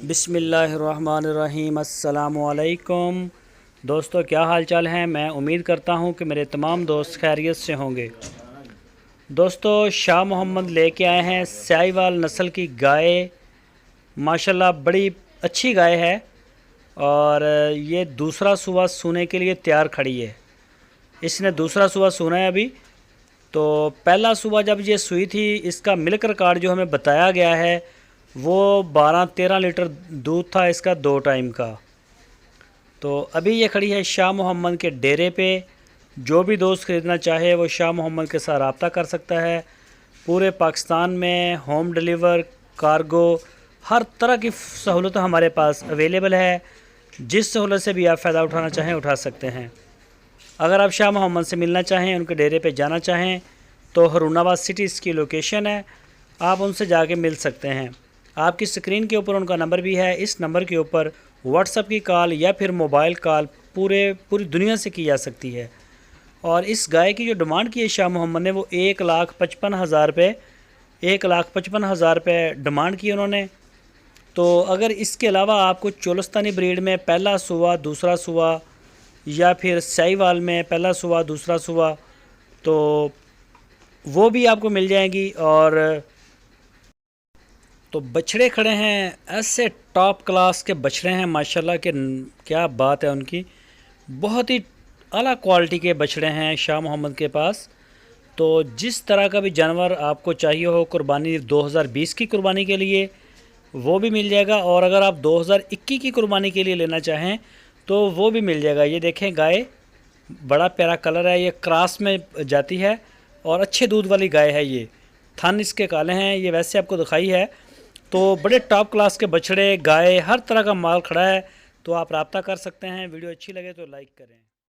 بسم اللہ الرحمن الرحیم۔ السلام علیکم دوستو، کیا حال چال ہیں؟ میں امید کرتا ہوں کہ میرے تمام دوست خیریت سے ہوں گے۔ دوستو، شاہ محمد لے کے آئے ہیں سیاہی وال نسل کی گائے۔ ماشاءاللہ بڑی اچھی گائے ہے اور یہ دوسرا صبح سونے کے لیے تیار کھڑی ہے۔ اس نے دوسرا صبح سونا ہے ابھی۔ تو پہلا صبح جب یہ سوئی تھی، اس کا ملک ریکارڈ جو ہمیں بتایا گیا ہے وہ 12-13 لیٹر دودھ تھا اس کا 2 ٹائم کا۔ تو ابھی یہ کھڑی ہے شاہ محمد کے ڈیرے پہ۔ جو بھی دوست خریدنا چاہے وہ شاہ محمد کے ساتھ رابطہ کر سکتا ہے۔ پورے پاکستان میں ہوم ڈیلیور، کارگو، ہر طرح کی سہولت ہمارے پاس اویلیبل ہے۔ جس سہولت سے بھی آپ فائدہ اٹھانا چاہیں اٹھا سکتے ہیں۔ اگر آپ شاہ محمد سے ملنا چاہیں، ان کے ڈیرے پہ جانا چاہیں تو ہارون آباد سٹی اس کی لوکیشن ہے، آپ ان سے جا کے مل سکتے ہیں۔ آپ کی سکرین کے اوپر ان کا نمبر بھی ہے۔ اس نمبر کے اوپر واٹس ایپ کی کال یا پھر موبائل کال پوری دنیا سے کی جا سکتی ہے۔ اور اس گائے کی جو ڈیمانڈ کی ہے شاہ محمد نے وہ 1,55,000 روپے 1,55,000 روپے ڈیمانڈ کی انہوں نے۔ تو اگر اس کے علاوہ آپ کو چولستانی بریڈ میں پہلا صبح، دوسرا صبح، یا پھر سیاہی وال میں پہلا صبح، دوسرا صبح، تو وہ بھی آپ کو مل جائیں گی۔ اور تو بچھڑے کھڑے ہیں، ایسے ٹاپ کلاس کے بچھڑے ہیں ماشاءاللہ کہ کیا بات ہے ان کی۔ بہت ہی اعلیٰ کوالٹی کے بچھڑے ہیں شاہ محمد کے پاس۔ تو جس طرح کا بھی جانور آپ کو چاہیے ہو قربانی 2020 کی قربانی کے لیے وہ بھی مل جائے گا، اور اگر آپ 2021 کی قربانی کے لیے لینا چاہیں تو وہ بھی مل جائے گا۔ یہ دیکھیں گائے، بڑا پیارا کلر ہے، یہ کراس میں جاتی ہے اور اچھے دودھ والی گائے ہے۔ یہ تھن اس کے کالے ہیں، یہ ویسے آپ کو دکھائی ہے۔ تو بڑے ٹاپ کلاس کے بچھڑے، گائے، ہر طرح کا مال کھڑا ہے۔ تو آپ رابطہ کر سکتے ہیں۔ ویڈیو اچھی لگے تو لائک کریں۔